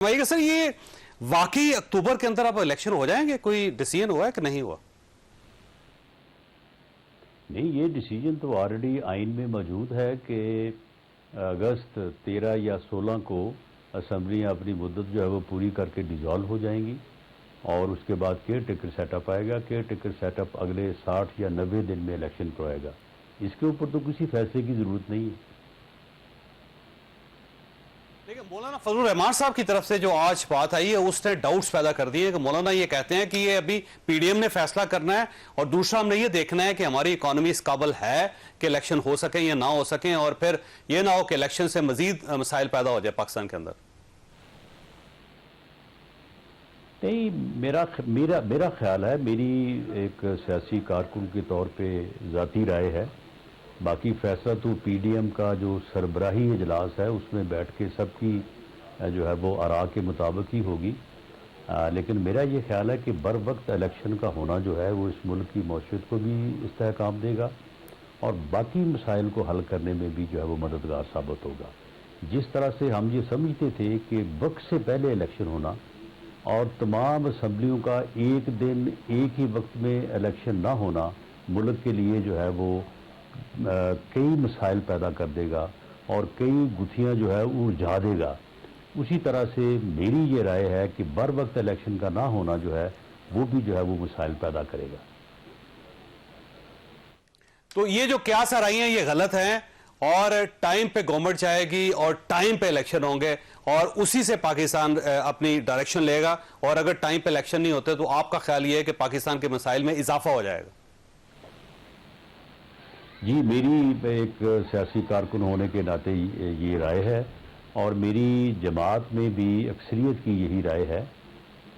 भाई सर, ये वाकई अक्टूबर के अंदर अब इलेक्शन हो जाएंगे? कोई डिसीजन हुआ है कि नहीं हुआ? नहीं, ये डिसीजन तो ऑलरेडी आइन में मौजूद है कि अगस्त 13 या 16 को असम्बली अपनी मुद्दत जो है वो पूरी करके डिज़ोल्व हो जाएंगी और उसके बाद केयर टेकर सेटअप आएगा। केयर टेकर सेटअप अगले 60 या 90 दिन में इलेक्शन करवाएगा। इसके ऊपर तो किसी फैसले की ज़रूरत नहीं है। देखिए, मौलाना फजलुर रहमान साहब की तरफ से जो आज बात आई है उसने डाउट्स पैदा कर दिए कि मौलाना ये कहते हैं कि ये अभी पीडीएम ने फैसला करना है और दूसरा हमने ये देखना है कि हमारी इकॉनमी इस काबिल है कि इलेक्शन हो सके या ना हो सके, और फिर ये ना हो कि इलेक्शन से मजीद मसाइल पैदा हो जाए पाकिस्तान के अंदर। नहीं, मेरा ख्याल है, मेरी एक सियासी कारकुन के तौर पे ज़ाती राय है। बाकी फैसला तो पीडीएम का जो सरबराही इजलास है उसमें बैठ के सबकी जो है वो आरा के मुताबिक ही होगी। लेकिन मेरा ये ख्याल है कि बर वक्त इलेक्शन का होना जो है वो इस मुल्क की मौशियत को भी इस्तेहकाम देगा और बाकी मसाइल को हल करने में भी जो है वो मददगार साबित होगा। जिस तरह से हम ये समझते थे कि वक्त से पहले इलेक्शन होना और तमाम असम्बलियों का एक दिन एक ही वक्त में इलेक्शन ना होना मुल्क के लिए जो है वो कई मसाइल पैदा कर देगा और कई गुत्थियां जो है उलझा देगा। उसी तरह से मेरी ये राय है कि बर वक्त इलेक्शन का ना होना जो है वो भी जो है वो मसाइल पैदा करेगा। तो ये जो क्यास आ रही हैं ये गलत हैं और टाइम पे गवर्नमेंट जाएगी और टाइम पे इलेक्शन होंगे और उसी से पाकिस्तान अपनी डायरेक्शन लेगा, और अगर टाइम पे इलेक्शन नहीं होते तो आपका ख्याल ये है कि पाकिस्तान के मसाइल में इजाफा हो जाएगा? जी, मेरी एक सियासी कारकुन होने के नाते ये राय है और मेरी जमात में भी अक्सरियत की यही राय है।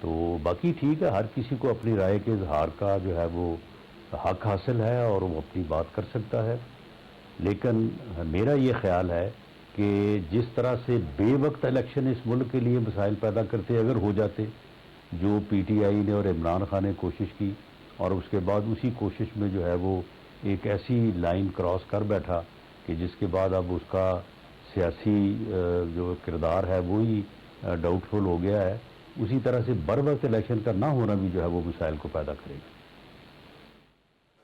तो बाकी ठीक है, हर किसी को अपनी राय के इजहार का जो है वो हक हासिल है और वो अपनी बात कर सकता है। लेकिन मेरा ये ख्याल है कि जिस तरह से बेवक्त इलेक्शन इस मुल्क के लिए मसाइल पैदा करते अगर हो जाते, जो पीटीआई ने और इमरान खान ने कोशिश की और उसके बाद उसी कोशिश में जो है वो एक ऐसी लाइन क्रॉस कर बैठा कि जिसके बाद अब उसका सियासी जो किरदार है वो ही डाउटफुल हो गया है, उसी तरह से बर वक्त इलेक्शन का ना होना भी जो है वो मसाइल को पैदा करेगा।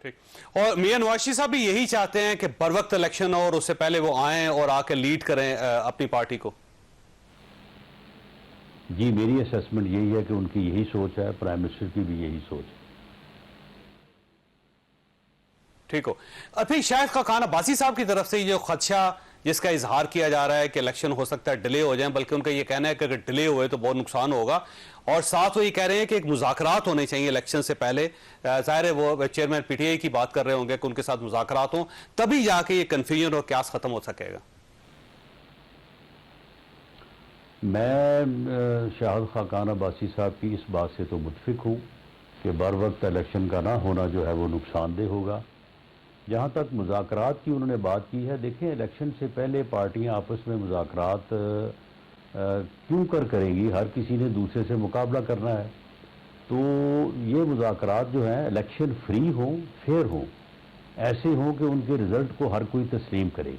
ठीक। और मियां नवाज शरीफ साहब भी यही चाहते हैं कि बर वक्त इलेक्शन और उससे पहले वो आएं और आके लीड करें अपनी पार्टी को? जी, मेरी असेसमेंट यही है कि उनकी यही सोच है, प्राइम मिनिस्टर की भी यही सोच है। ठीक हो। अभी शायद खान अब्बासी साहब की तरफ से ये खदशा जिसका इजहार किया जा रहा है कि इलेक्शन हो सकता है डिले हो जाए, बल्कि उनका ये कहना है कि अगर डिले हुए तो बहुत नुकसान होगा, और साथ वो ये कह रहे हैं कि एक मुज़ाकरात होने चाहिए इलेक्शन से पहले। ज़ाहिर है वो चेयरमैन पीटीआई की बात कर रहे होंगे कि उनके साथ मुज़ाकरात हों, तभी जाके ये कन्फ्यूजन और क्यास खत्म हो सकेगा। मैं शाहिद खान अब्बासी साहब की इस बात से तो मुतफिक हूँ कि बर वक्त इलेक्शन का ना होना जो है वो नुकसानदेह होगा। जहाँ तक मुज़ाकरात की उन्होंने बात की है, देखें, इलेक्शन से पहले पार्टियां आपस में मुज़ाकरात क्यों करेंगी? हर किसी ने दूसरे से मुकाबला करना है। तो ये मुज़ाकरात जो हैं इलेक्शन फ्री हों, फेयर हों, ऐसे हों कि उनके रिज़ल्ट को हर कोई तस्लीम करे।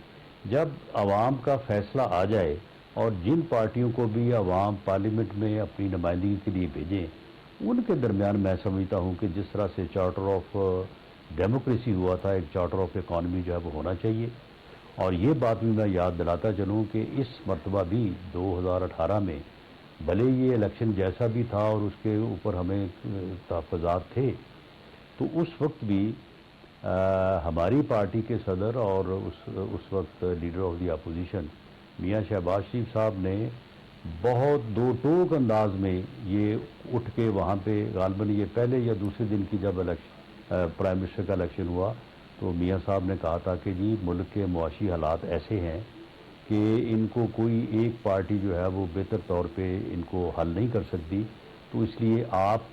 जब आवाम का फैसला आ जाए और जिन पार्टियों को भी आवाम पार्लियामेंट में अपनी नुमाइंदगी के लिए भेजें, उनके दरमियान मैं समझता हूँ कि जिस तरह से चार्टर ऑफ डेमोक्रेसी हुआ था, एक चार्टर ऑफ इकॉनमी जो है वो होना चाहिए। और ये बात भी मैं याद दिलाता चलूँ कि इस मरतबा भी 2018 में भले ये इलेक्शन जैसा भी था और उसके ऊपर हमें तहफ़्फ़ुज़ात थे, तो उस वक्त भी हमारी पार्टी के सदर और उस वक्त लीडर ऑफ द अपोजिशन मियां शहबाज शरीफ साहब ने बहुत दो टोक अंदाज में ये उठ के वहाँ पे गालबन ये पहले या दूसरे दिन की जब प्राइम मिनिस्टर का इलेक्शन हुआ तो मियां साहब ने कहा था कि जी मुल्क के मुआशी हालात ऐसे हैं कि इनको कोई एक पार्टी जो है वो बेहतर तौर पे इनको हल नहीं कर सकती, तो इसलिए आप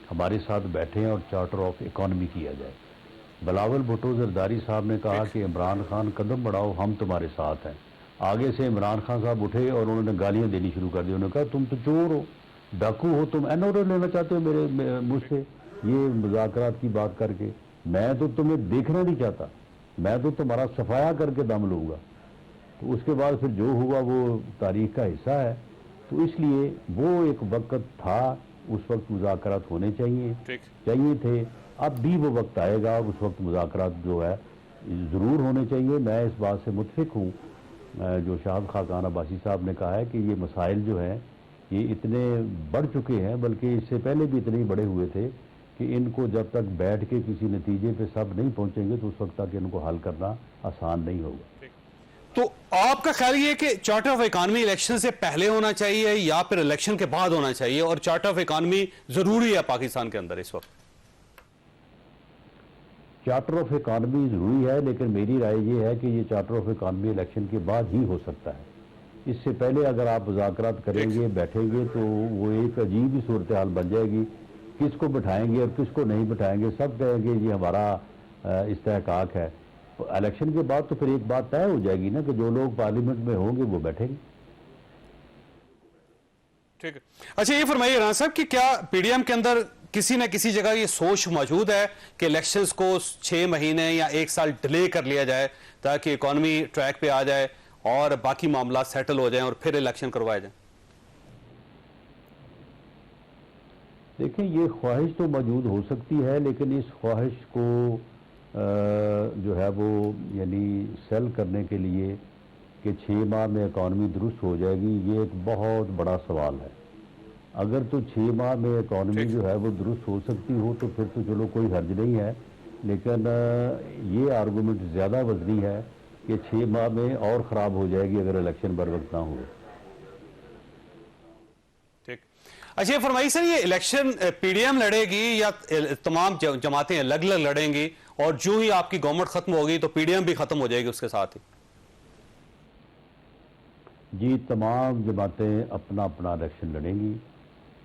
हमारे साथ बैठें और चार्टर ऑफ इकॉनमी किया जाए। बिलावल भुट्टो जरदारी साहब ने कहा कि इमरान खान कदम बढ़ाओ, हम तुम्हारे साथ हैं। आगे से इमरान खान साहब उठे और उन्होंने गालियाँ देनी शुरू कर दी। उन्होंने कहा तुम तो चोर हो, डाकू हो, तुम एनओडे लेना चाहते हो मेरे मुझसे ये मुज़ाकरात की बात करके। मैं तो तुम्हें देखना नहीं चाहता, मैं तो तुम्हारा सफाया करके दम लूँगा। तो उसके बाद फिर जो हुआ वो तारीख का हिस्सा है। تو اس لیے وہ ایک وقت تھا، اس وقت مذاکرات ہونے ٹھیک چاہیے تھے، اب بھی وہ وقت آئے گا، اس وقت مذاکرات جو ہے ضرور ہونے چاہیے۔ میں اس بات سے متفق ہوں جو شاہد خاقان عباسی صاحب نے کہا ہے کہ یہ مسائل جو ہیں یہ اتنے بڑھ چکے ہیں، بلکہ اس سے پہلے بھی اتنے ہی بڑے ہوئے تھے کہ ان کو جب تک بیٹھ کے کسی نتیجے پہ سب نہیں پہنچیں گے تو اس وقت تک ان کو حل کرنا آسان نہیں ہوگا۔ تو آپ کا خیال یہ کہ چارٹر آف اکانومی الیکشن سے پہلے ہونا چاہیے یا پھر الیکشن کے بعد ہونا چاہیے، اور چارٹر آف اکانومی ضروری ہے پاکستان کے اندر اس وقت؟ چارٹر آف اکانومی ضروری ہے، لیکن میری رائے یہ ہے کہ یہ چارٹر آف اکانومی الیکشن کے بعد ہی ہو سکتا ہے۔ اس سے پہلے اگر آپ مذاکرات کریں گے، بیٹھیں گے، تو وہ ایک عجیب ہی صورتحال بن جائے گی، کس کو بٹھائیں گے اور کس کو نہیں بٹھائیں گے، سب کہیں گے یہ ہمارا استحقاق ہے۔ الیکشن کے بعد تو پھر ایک بات طے ہو جائے گی نا کہ جو لوگ پارلیمنٹ میں ہوں گے وہ بیٹھیں گے۔ ٹھیک ہے، اچھا یہ فرمائیے رانا صاحب کہ کیا پی ڈی ایم کے اندر کسی نہ کسی جگہ یہ سوچ موجود ہے کہ الیکشنز کو 6 مہینے یا 1 سال ڈیلے کر لیا جائے تاکہ اکانومی ٹریک پہ آ جائے اور باقی معاملات سیٹل ہو جائیں اور پھر الیکشن کروائے جائیں؟ دیکھیں یہ خواہش تو موجود ہو سکتی ہے، لیکن اس خواہش کو جو ہے وہ یعنی سیل کرنے کے لیے کہ 6 ماہ میں اکانومی درست ہو جائے گی، یہ ایک بہت بڑا سوال ہے۔ اگر تو 6 ماہ میں اکانومی جو ہے وہ درست ہو سکتی ہو تو پھر تو چلو کوئی حرج نہیں ہے، لیکن یہ آرگومنٹ زیادہ وزنی ہے کہ 6 ماہ میں اور خراب ہو جائے گی اگر الیکشن بر وقت نہ ہوئے۔ ٹھیک، اچھا یہ فرمائیے سر، یہ الیکشن پی ڈی ایم لڑے گی یا تمام جماعتیں الگ الگ لڑیں گی، اور جو ہی آپ کی گورنمنٹ ختم ہوگی تو پی ڈی ایم بھی ختم ہو جائے گی اس کے ساتھ ہی؟ جی تمام جماعتیں اپنا اپنا الیکشن لڑیں گی،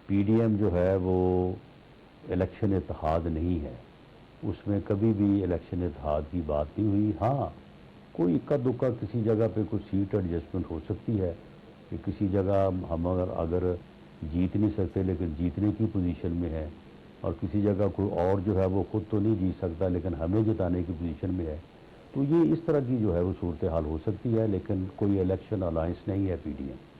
پی ڈی ایم جو ہے وہ الیکشن اتحاد نہیں ہے، اس میں کبھی بھی الیکشن اتحاد کی بات نہیں ہوئی۔ ہاں کوئی اکا دکا کسی جگہ پہ کوئی سیٹ ایڈجسٹمنٹ ہو سکتی ہے کہ کسی جگہ ہم اگر جیت نہیں سکتے لیکن جیتنے کی پوزیشن میں ہے، اور کسی جگہ کوئی اور جو ہے وہ خود تو نہیں جیت سکتا لیکن ہمیں جتانے کی پوزیشن میں ہے، تو یہ اس طرح کی جو ہے وہ صورتحال ہو سکتی ہے، لیکن کوئی الیکشن الائنس نہیں ہے پی ڈی ایم۔